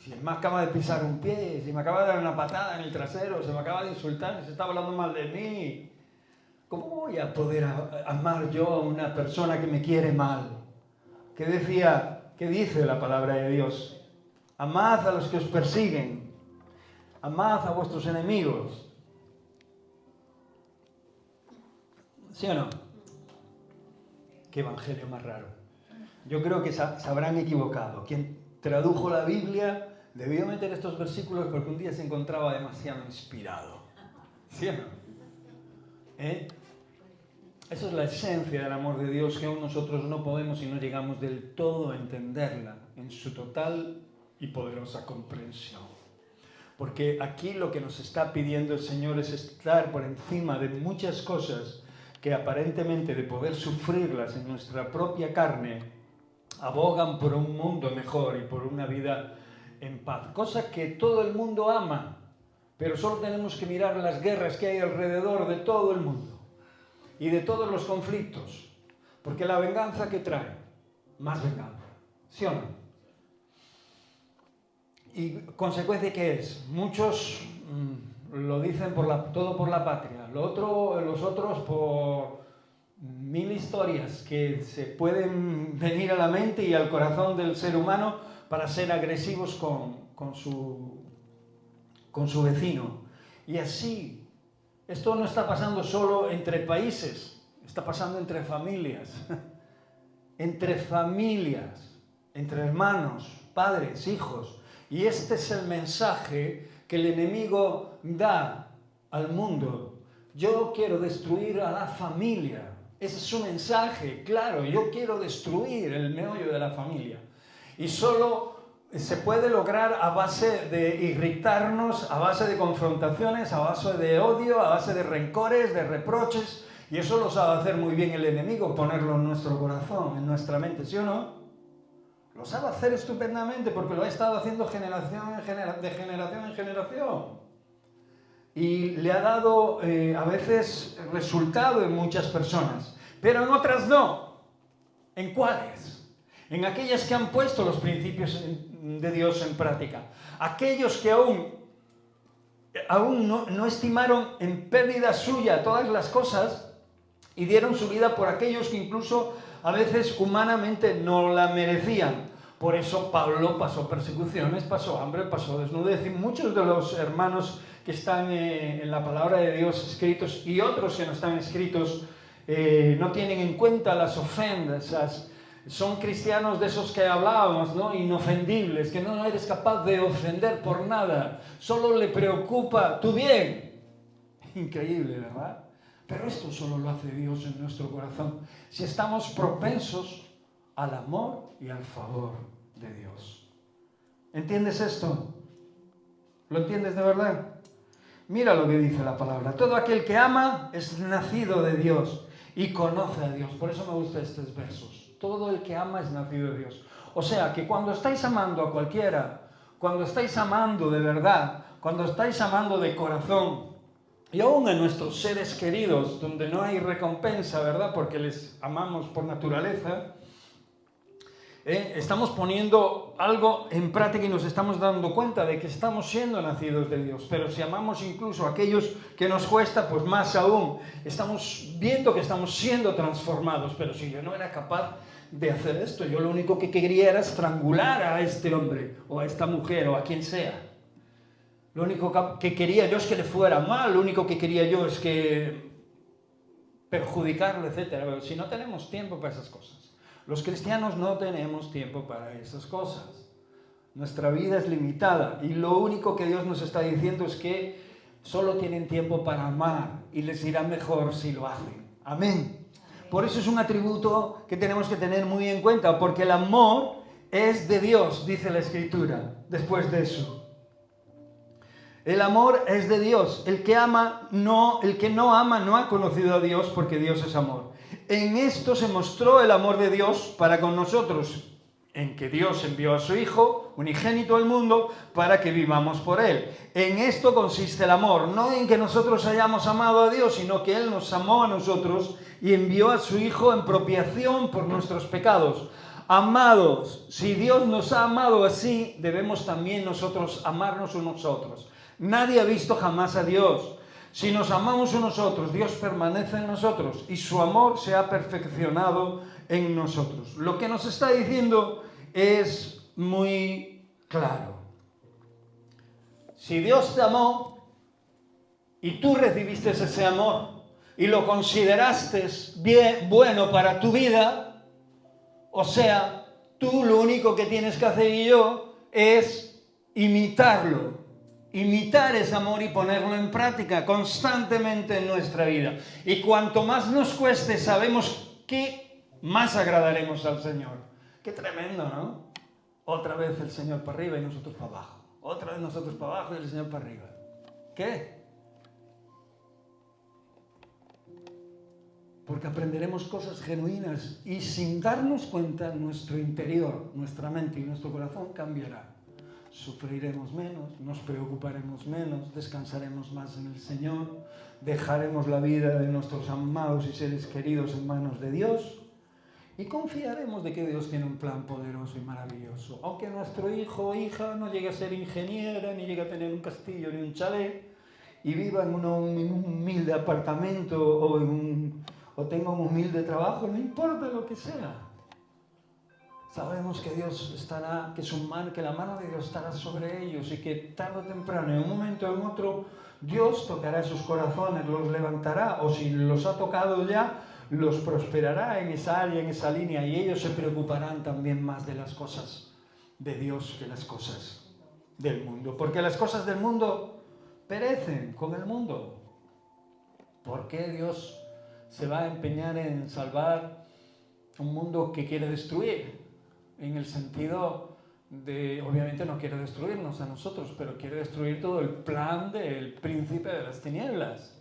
Si me acaba de pisar un pie, si me acaba de dar una patada en el trasero, si me acaba de insultar, si se está hablando mal de mí, ¿cómo voy a poder amar yo a una persona que me quiere mal? ¿Qué dice la palabra de Dios? Amad a los que os persiguen, amad a vuestros enemigos. ¿Sí o no? Qué evangelio más raro. Yo creo que se habrán equivocado. Quien tradujo la Biblia debió meter estos versículos porque un día se encontraba demasiado inspirado. ¿Sí o no? Esa es la esencia del amor de Dios, que aún nosotros no podemos y no llegamos del todo a entenderla en su total y poderosa comprensión. Porque aquí lo que nos está pidiendo el Señor es estar por encima de muchas cosas que aparentemente, de poder sufrirlas en nuestra propia carne, abogan por un mundo mejor y por una vida en paz. Cosa que todo el mundo ama, pero solo tenemos que mirar las guerras que hay alrededor de todo el mundo y de todos los conflictos. Porque la venganza, ¿qué trae? Más venganza. ¿Sí o no? ¿Y consecuencia qué es? Muchos lo dicen todo por la patria, los otros por 1000 historias que se pueden venir a la mente y al corazón del ser humano para ser agresivos con su vecino. Y así, esto no está pasando solo entre países, está pasando entre familias, entre hermanos, padres, hijos. Y este es el mensaje que el enemigo da al mundo. Yo quiero destruir a la familia. Ese es su mensaje, claro. Yo quiero destruir el meollo de la familia. Y solo se puede lograr a base de irritarnos, a base de confrontaciones, a base de odio, a base de rencores, de reproches. Y eso lo sabe hacer muy bien el enemigo, ponerlo en nuestro corazón, en nuestra mente, ¿sí o no? Lo sabe hacer estupendamente porque lo ha estado haciendo de generación en generación. Y le ha dado a veces resultado en muchas personas, pero en otras no. ¿En cuáles? En aquellas que han puesto los principios de Dios en práctica. Aquellos que aún no estimaron en pérdida suya todas las cosas y dieron su vida por aquellos que incluso a veces humanamente no la merecían. Por eso Pablo pasó persecuciones, pasó hambre, pasó desnudez, y muchos de los hermanos que están en la palabra de Dios escritos y otros que no están escritos no tienen en cuenta las ofensas. Son cristianos de esos que hablábamos, ¿no? Inofendibles, que no eres capaz de ofender por nada, solo le preocupa tu bien. Increíble, ¿verdad? Pero esto solo lo hace Dios en nuestro corazón, si estamos propensos al amor y al favor de Dios. ¿Entiendes esto? ¿Lo entiendes de verdad? Mira lo que dice la palabra. Todo aquel que ama es nacido de Dios y conoce a Dios. Por eso me gustan estos versos. Todo el que ama es nacido de Dios. O sea, que cuando estáis amando a cualquiera, cuando estáis amando de verdad, cuando estáis amando de corazón, y aún a nuestros seres queridos, donde no hay recompensa, ¿verdad? Porque les amamos por naturaleza, estamos poniendo algo en práctica y nos estamos dando cuenta de que estamos siendo nacidos de Dios. Pero si amamos incluso a aquellos que nos cuesta, pues más aún, estamos viendo que estamos siendo transformados. Pero si yo no era capaz de hacer esto, yo lo único que quería era estrangular a este hombre, o a esta mujer, o a quien sea. Lo único que quería yo es que le fuera mal, lo único que quería yo es que perjudicarlo, etc. Pero si no tenemos tiempo para esas cosas. Los cristianos no tenemos tiempo para esas cosas. Nuestra vida es limitada y lo único que Dios nos está diciendo es que solo tienen tiempo para amar y les irá mejor si lo hacen. Amén. Por eso es un atributo que tenemos que tener muy en cuenta, porque el amor es de Dios, dice la Escritura, después de eso. El amor es de Dios. El que no ama no ha conocido a Dios, porque Dios es amor. En esto se mostró el amor de Dios para con nosotros, en que Dios envió a su Hijo unigénito al mundo para que vivamos por Él. En esto consiste el amor, no en que nosotros hayamos amado a Dios, sino que Él nos amó a nosotros y envió a su Hijo en propiciación por nuestros pecados. Amados, si Dios nos ha amado así, debemos también nosotros amarnos unos a otros. Nadie ha visto jamás a Dios. Si nos amamos unos a otros, Dios permanece en nosotros y su amor se ha perfeccionado en nosotros. Lo que nos está diciendo es muy claro. Si Dios te amó y tú recibiste ese amor y lo consideraste bien, bueno para tu vida, o sea, tú lo único que tienes que hacer y yo es imitarlo. Imitar ese amor y ponerlo en práctica constantemente en nuestra vida. Y cuanto más nos cueste, sabemos que más agradaremos al Señor. Qué tremendo, ¿no? Otra vez el Señor para arriba y nosotros para abajo. otra vez nosotros para abajo y el Señor para arriba. ¿Qué? Porque aprenderemos cosas genuinas y sin darnos cuenta nuestro interior, nuestra mente y nuestro corazón cambiará. Sufriremos menos, nos preocuparemos menos, descansaremos más en el Señor, dejaremos la vida de nuestros amados y seres queridos en manos de Dios y confiaremos de que Dios tiene un plan poderoso y maravilloso. Aunque nuestro hijo o hija no llegue a ser ingeniera, ni llegue a tener un castillo ni un chalet y viva en un humilde apartamento o tenga un humilde trabajo, no importa lo que sea. Sabemos que Dios estará, que la mano de Dios estará sobre ellos y que tarde o temprano, en un momento o en otro, Dios tocará sus corazones, los levantará, o si los ha tocado ya, los prosperará en esa área, en esa línea, y ellos se preocuparán también más de las cosas de Dios que las cosas del mundo. Porque las cosas del mundo perecen con el mundo. ¿Por qué Dios se va a empeñar en salvar un mundo que quiere destruir? En el sentido de, obviamente no quiere destruirnos a nosotros, pero quiere destruir todo el plan del príncipe de las tinieblas.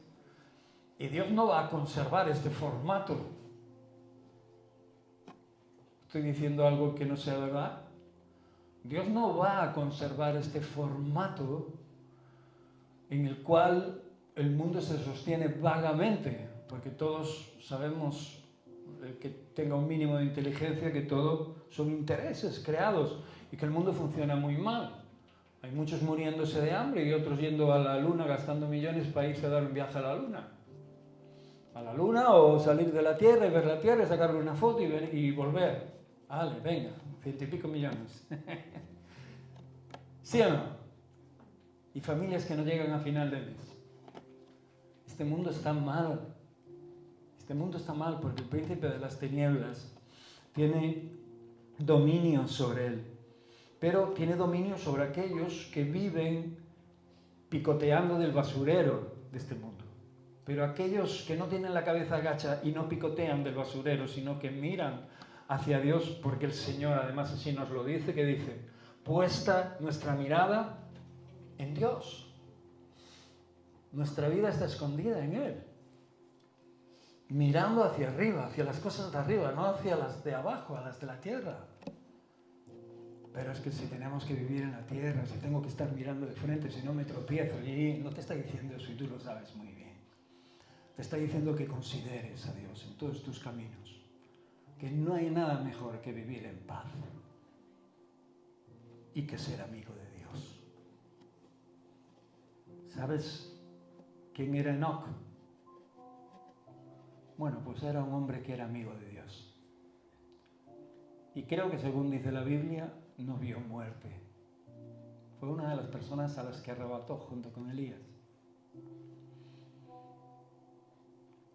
Y Dios no va a conservar este formato. ¿Estoy diciendo algo que no sea verdad? Dios no va a conservar este formato en el cual el mundo se sostiene vagamente, porque todos sabemos, el que tenga un mínimo de inteligencia, que todo son intereses creados y que el mundo funciona muy mal. Hay muchos muriéndose de hambre y otros yendo a la luna gastando millones para irse a dar un viaje a la luna. A la luna o salir de la Tierra y ver la Tierra y sacarle una foto y volver. Vale, venga, 100 y pico millones. ¿Sí o no? Y familias que no llegan a final de mes. Este mundo está mal. Este mundo está mal porque el príncipe de las tinieblas tiene dominio sobre él, pero tiene dominio sobre aquellos que viven picoteando del basurero de este mundo. Pero aquellos que no tienen la cabeza agacha y no picotean del basurero, sino que miran hacia Dios, porque el Señor además así nos lo dice, que dice, puesta nuestra mirada en Dios. Nuestra vida está escondida en Él. Mirando hacia arriba, hacia las cosas de arriba, no hacia las de abajo, a las de la tierra. Pero es que si tenemos que vivir en la tierra, si tengo que estar mirando de frente, si no me tropiezo, y no te está diciendo eso y tú lo sabes muy bien. Te está diciendo que consideres a Dios en todos tus caminos, que no hay nada mejor que vivir en paz y que ser amigo de Dios. ¿Sabes quién era Enoc? Bueno, pues era un hombre que era amigo de Dios. Y creo que según dice la Biblia, no vio muerte. Fue una de las personas a las que arrebató junto con Elías.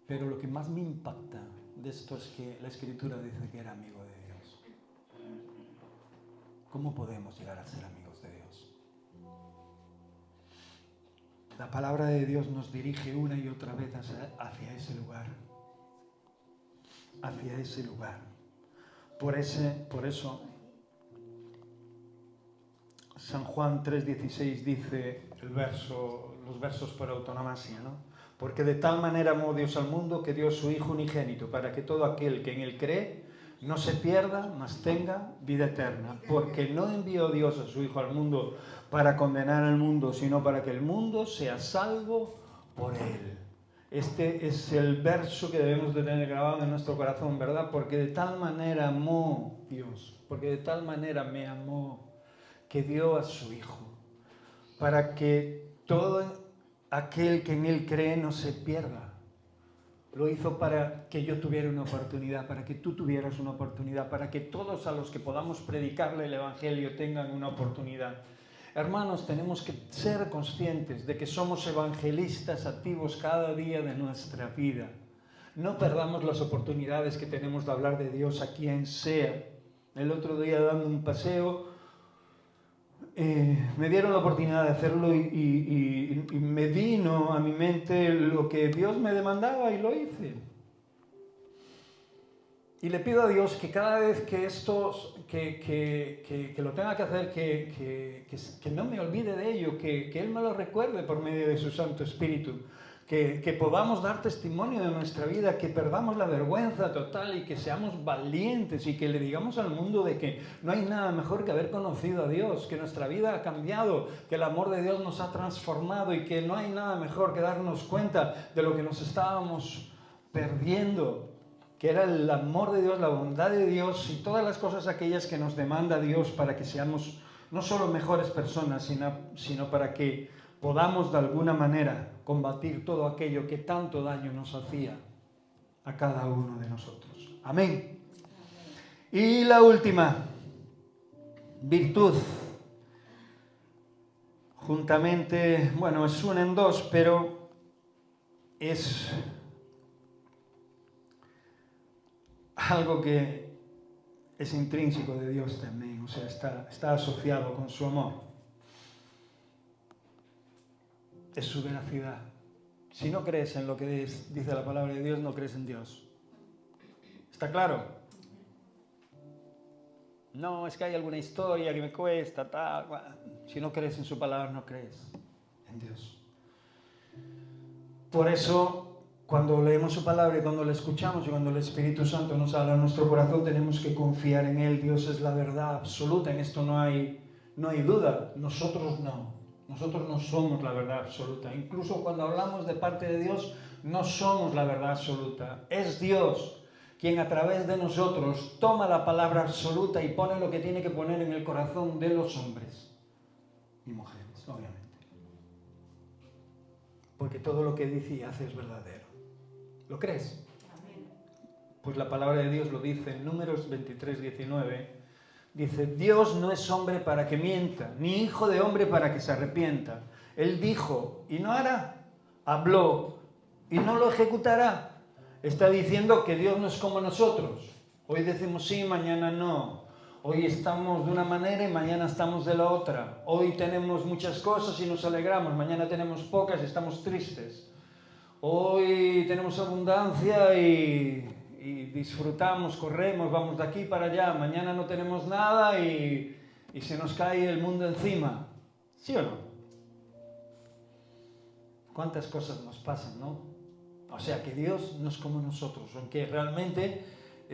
Pero lo que más me impacta de esto es que la Escritura dice que era amigo de Dios. ¿Cómo podemos llegar a ser amigos de Dios? La palabra de Dios nos dirige una y otra vez hacia ese lugar. Hacia ese lugar. Por eso, San Juan 3:16 dice los versos por autonomasia, ¿no? Porque de tal manera amó Dios al mundo que dio su Hijo unigénito, para que todo aquel que en Él cree no se pierda, mas tenga vida eterna. Porque no envió Dios a su Hijo al mundo para condenar al mundo, sino para que el mundo sea salvo por Él. Este es el verso que debemos de tener grabado en nuestro corazón, ¿verdad? Porque de tal manera amó Dios, porque de tal manera me amó, que dio a su Hijo, para que todo aquel que en Él cree no se pierda. Lo hizo para que yo tuviera una oportunidad, para que tú tuvieras una oportunidad, para que todos a los que podamos predicarle el Evangelio tengan una oportunidad. Hermanos, tenemos que ser conscientes de que somos evangelistas activos cada día de nuestra vida. No perdamos las oportunidades que tenemos de hablar de Dios a quien sea. El otro día, dando un paseo, me dieron la oportunidad de hacerlo y me vino a mi mente lo que Dios me demandaba y lo hice. Y le pido a Dios que cada vez que que lo tenga que hacer, que no me olvide de ello, que Él me lo recuerde por medio de su Santo Espíritu, que podamos dar testimonio de nuestra vida, que perdamos la vergüenza total y que seamos valientes y que le digamos al mundo de que no hay nada mejor que haber conocido a Dios, que nuestra vida ha cambiado, que el amor de Dios nos ha transformado y que no hay nada mejor que darnos cuenta de lo que nos estábamos perdiendo, que era el amor de Dios, la bondad de Dios y todas las cosas aquellas que nos demanda Dios para que seamos no solo mejores personas, sino para que podamos de alguna manera combatir todo aquello que tanto daño nos hacía a cada uno de nosotros. Amén. Y la última, virtud. Juntamente, bueno, es una en dos, pero es algo que es intrínseco de Dios también, o sea, está asociado con su amor. Es su veracidad. Si no crees en lo que dice la palabra de Dios, no crees en Dios. ¿Está claro? No, es que hay alguna historia que me cuesta, tal. Si no crees en su palabra, no crees en Dios. Por eso, cuando leemos su palabra y cuando la escuchamos y cuando el Espíritu Santo nos habla en nuestro corazón, tenemos que confiar en Él. Dios es la verdad absoluta, en esto no hay duda. Nosotros no. Nosotros no somos la verdad absoluta. Incluso cuando hablamos de parte de Dios, no somos la verdad absoluta. Es Dios quien a través de nosotros toma la palabra absoluta y pone lo que tiene que poner en el corazón de los hombres y mujeres, obviamente. Porque todo lo que dice y hace es verdadero. ¿Lo crees? Amén. Pues la palabra de Dios lo dice en Números 23:19. Dice, Dios no es hombre para que mienta, ni hijo de hombre para que se arrepienta. Él dijo y no hará, habló y no lo ejecutará. Está diciendo que Dios no es como nosotros. Hoy decimos sí, mañana no. Hoy estamos de una manera y mañana estamos de la otra. Hoy tenemos muchas cosas y nos alegramos, mañana tenemos pocas y estamos tristes. Hoy tenemos abundancia y disfrutamos, corremos, vamos de aquí para allá. Mañana no tenemos nada y se nos cae el mundo encima. ¿Sí o no? ¿Cuántas cosas nos pasan, no? O sea que Dios no es como nosotros, aunque realmente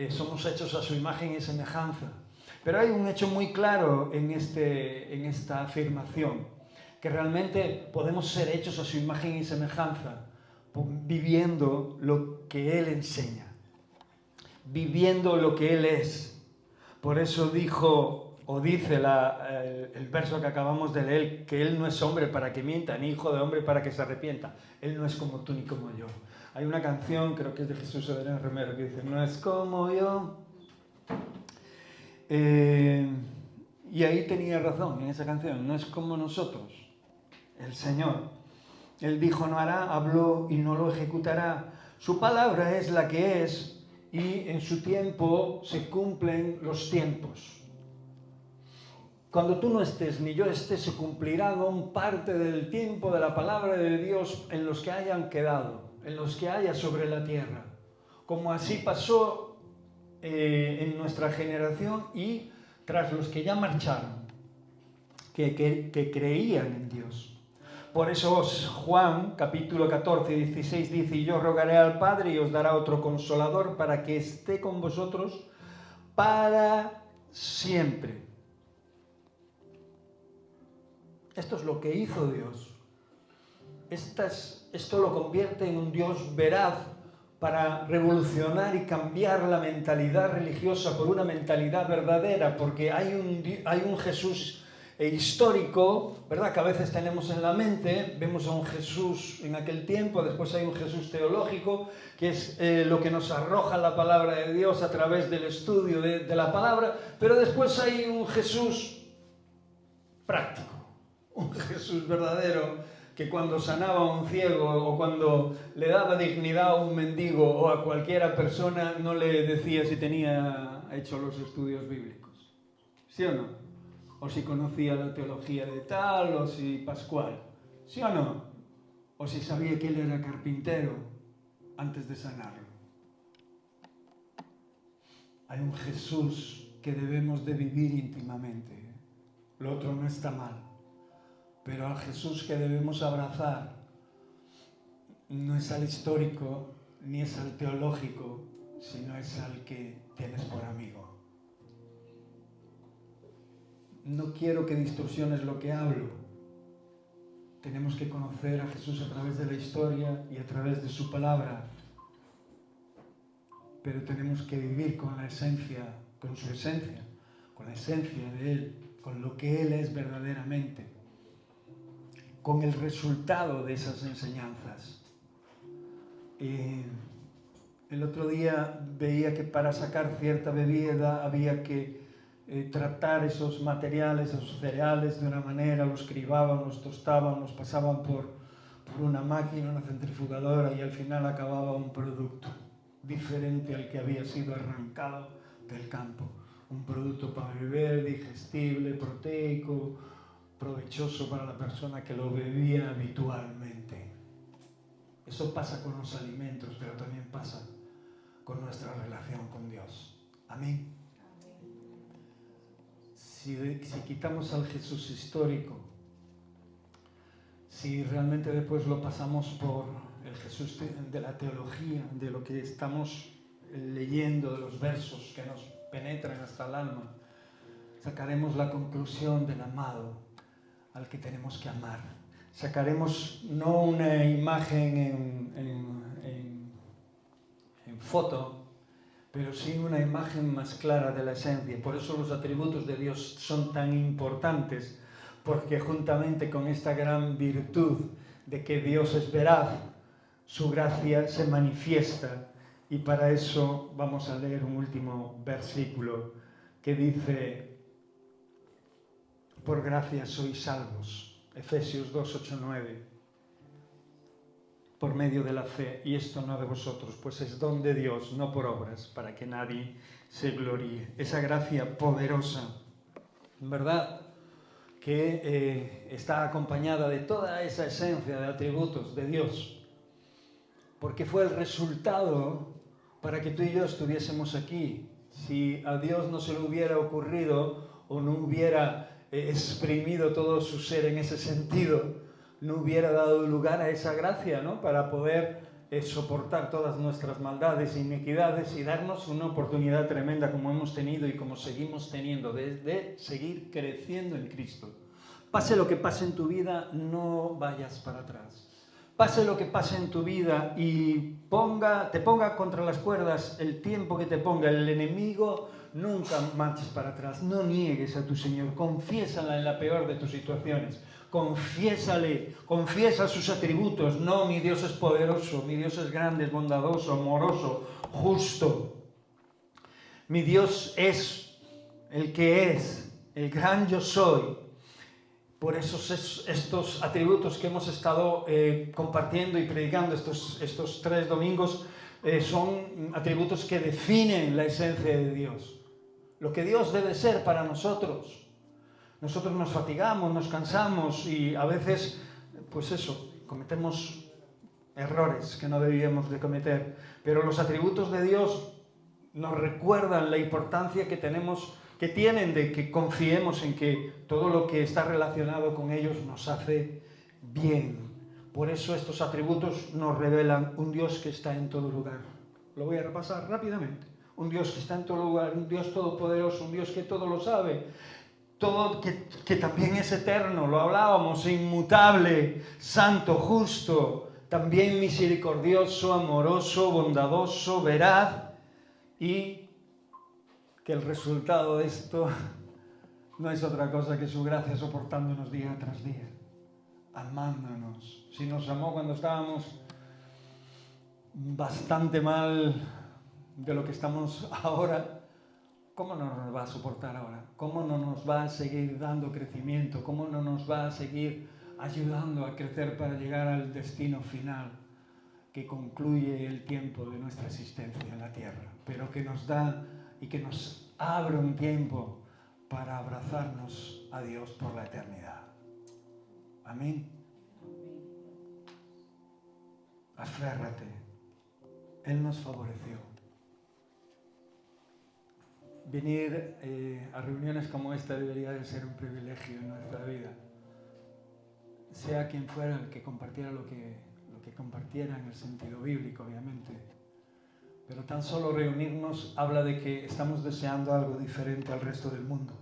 somos hechos a su imagen y semejanza. Pero hay un hecho muy claro en esta afirmación, que realmente podemos ser hechos a su imagen y semejanza, viviendo lo que Él enseña, viviendo lo que Él es. Por eso dijo, o dice el verso que acabamos de leer, que Él no es hombre para que mienta, ni hijo de hombre para que se arrepienta. Él no es como tú ni como yo. Hay una canción, creo que es de Jesús Adrián Romero, que dice, no es como yo. Y ahí tenía razón en esa canción, no es como nosotros, el Señor. Él dijo no hará, habló y no lo ejecutará. Su palabra es la que es y en su tiempo se cumplen los tiempos. Cuando tú no estés ni yo esté, se cumplirá aún parte del tiempo de la palabra de Dios en los que hayan quedado, en los que haya sobre la tierra. Como así pasó en nuestra generación y tras los que ya marcharon, que creían en Dios. Por eso Juan, capítulo 14, 16, dice, y yo rogaré al Padre y os dará otro consolador para que esté con vosotros para siempre. Esto es lo que hizo Dios. Esto lo convierte en un Dios veraz para revolucionar y cambiar la mentalidad religiosa por una mentalidad verdadera, porque hay un Jesús histórico, ¿verdad?, que a veces tenemos en la mente. Vemos a un Jesús en aquel tiempo, después hay un Jesús teológico, que es lo que nos arroja la palabra de Dios a través del estudio de la palabra, pero después hay un Jesús práctico, un Jesús verdadero, que cuando sanaba a un ciego o cuando le daba dignidad a un mendigo o a cualquiera persona, no le decía si tenía hecho los estudios bíblicos. ¿Sí o no? O si conocía la teología de tal, o si Pascual. ¿Sí o no? O si sabía que él era carpintero antes de sanarlo. hay un Jesús que debemos de vivir íntimamente. Lo otro no está mal, pero al Jesús que debemos abrazar no es al histórico ni es al teológico, sino es al que tienes por amigo. No quiero que distorsiones lo que hablo. Tenemos que conocer a Jesús a través de la historia y a través de su palabra, pero tenemos que vivir con la esencia, con su esencia, con la esencia de Él, con lo que Él es verdaderamente, con el resultado de esas enseñanzas. El otro día veía que para sacar cierta bebida había que tratar esos materiales, esos cereales de una manera, los cribaban, los tostaban, los pasaban por una máquina, una centrifugadora, y al final acababa un producto diferente al que había sido arrancado del campo. Un producto para beber, digestible, proteico, provechoso para la persona que lo bebía habitualmente. Eso pasa con los alimentos, pero también pasa con nuestra relación con Dios. Amén. Si quitamos al Jesús histórico, si realmente después lo pasamos por el Jesús de la teología, de lo que estamos leyendo, de los versos que nos penetran hasta el alma, sacaremos la conclusión del amado al que tenemos que amar. Sacaremos no una imagen en foto, pero sí una imagen más clara de la esencia. Por eso los atributos de Dios son tan importantes, porque juntamente con esta gran virtud de que Dios es veraz, su gracia se manifiesta. Y para eso vamos a leer un último versículo que dice: por gracia sois salvos. Efesios 2, 8, 9. Por medio de la fe, y esto no de vosotros, pues es don de Dios, no por obras, para que nadie se gloríe. Esa gracia poderosa, ¿verdad?, que está acompañada de toda esa esencia de atributos de Dios, porque fue el resultado para que tú y yo estuviésemos aquí. Si a Dios no se le hubiera ocurrido o no hubiera exprimido todo su ser en ese sentido, no hubiera dado lugar a esa gracia, ¿no?, para poder soportar todas nuestras maldades e iniquidades y darnos una oportunidad tremenda como hemos tenido y como seguimos teniendo de seguir creciendo en Cristo. Pase lo que pase en tu vida, no vayas para atrás. Pase lo que pase en tu vida y te ponga contra las cuerdas el tiempo que te ponga el enemigo, nunca marches para atrás. No niegues a tu Señor, confiésala en la peor de tus situaciones. Confiésale, confiesa sus atributos. No, mi Dios es poderoso, mi Dios es grande, es bondadoso, amoroso, justo. Mi Dios es el que es, el gran yo soy. Por eso estos atributos que hemos estado compartiendo y predicando estos 3 domingos son atributos que definen la esencia de Dios. Lo que Dios debe ser para nosotros. Nosotros nos fatigamos, nos cansamos y a veces, pues eso, cometemos errores que no debíamos de cometer. Pero los atributos de Dios nos recuerdan la importancia que tienen de que confiemos en que todo lo que está relacionado con ellos nos hace bien. Por eso estos atributos nos revelan un Dios que está en todo lugar. Lo voy a repasar rápidamente. Un Dios que está en todo lugar, un Dios todopoderoso, un Dios que todo lo sabe, que también es eterno, lo hablábamos, inmutable, santo, justo, también misericordioso, amoroso, bondadoso, veraz, y que el resultado de esto no es otra cosa que su gracia soportándonos día tras día, amándonos. Si nos amó cuando estábamos bastante mal de lo que estamos ahora, ¿cómo no nos va a soportar ahora? ¿Cómo no nos va a seguir dando crecimiento? ¿Cómo no nos va a seguir ayudando a crecer para llegar al destino final que concluye el tiempo de nuestra existencia en la tierra? Pero que nos da y que nos abre un tiempo para abrazarnos a Dios por la eternidad. Amén. Aférrate. Él nos favoreció. venir a reuniones como esta debería de ser un privilegio en nuestra vida. Sea quien fuera el que compartiera lo que compartiera en el sentido bíblico, obviamente. Pero tan solo reunirnos habla de que estamos deseando algo diferente al resto del mundo.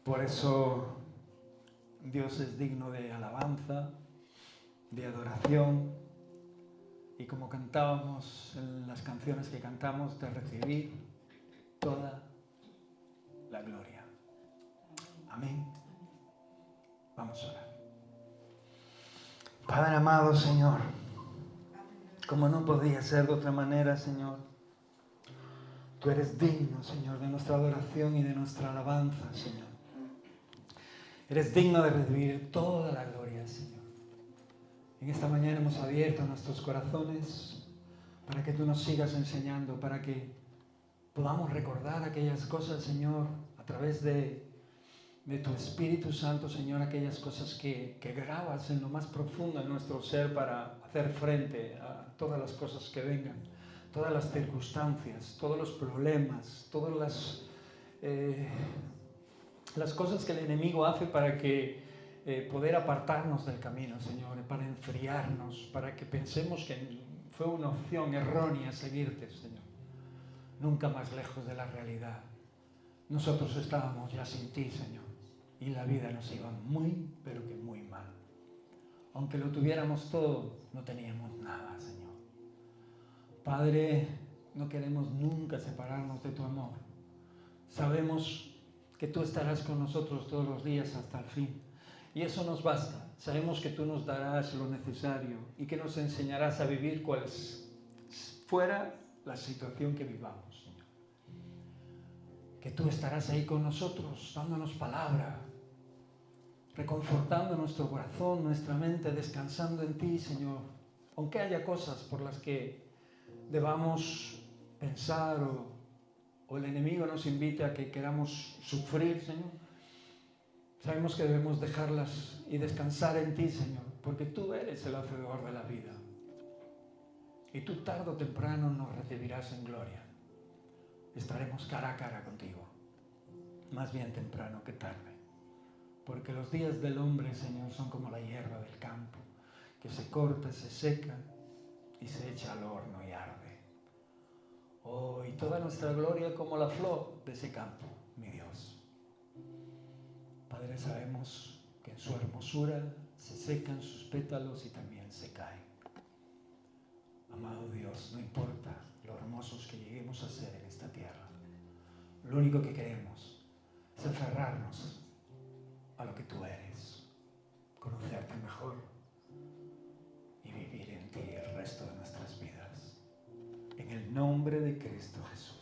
Por eso Dios es digno de alabanza, de adoración, y como cantábamos en las canciones que cantamos, de recibir toda la gloria. Amén. Vamos a orar. Padre amado, Señor, como no podía ser de otra manera, Señor, tú eres digno, Señor, de nuestra adoración y de nuestra alabanza, Señor. Eres digno de recibir toda la gloria, Señor. En esta mañana hemos abierto nuestros corazones para que tú nos sigas enseñando, para que podamos recordar aquellas cosas, Señor, a través de tu Espíritu Santo, Señor, aquellas cosas que grabas en lo más profundo de nuestro ser para hacer frente a todas las cosas que vengan, todas las circunstancias, todos los problemas, todas las cosas que el enemigo hace para que poder apartarnos del camino, Señor, para enfriarnos, para que pensemos que fue una opción errónea seguirte, Señor. Nunca más lejos de la realidad. Nosotros estábamos ya sin ti, Señor, y la vida nos iba muy, pero que muy mal. Aunque lo tuviéramos todo, no teníamos nada, Señor. Padre, no queremos nunca separarnos de tu amor. Sabemos que tú estarás con nosotros todos los días hasta el fin. Y eso nos basta. Sabemos que tú nos darás lo necesario y que nos enseñarás a vivir cual fuera la situación que vivamos, Señor. Que tú estarás ahí con nosotros, dándonos palabra, reconfortando nuestro corazón, nuestra mente, descansando en ti, Señor. Aunque haya cosas por las que debamos pensar o el enemigo nos invite a que queramos sufrir, Señor, sabemos que debemos dejarlas y descansar en ti, Señor, porque tú eres el hacedor de la vida. Y tú tarde o temprano nos recibirás en gloria. Estaremos cara a cara contigo, más bien temprano que tarde. Porque los días del hombre, Señor, son como la hierba del campo, que se corta, se seca y se echa al horno y arde. Oh, y toda nuestra gloria como la flor de ese campo, mi Dios. Padre, sabemos que en su hermosura se secan sus pétalos y también se caen. Amado Dios, no importa lo hermosos que lleguemos a ser en esta tierra. Lo único que queremos es aferrarnos a lo que tú eres, conocerte mejor y vivir en ti el resto de nuestras vidas. En el nombre de Cristo Jesús.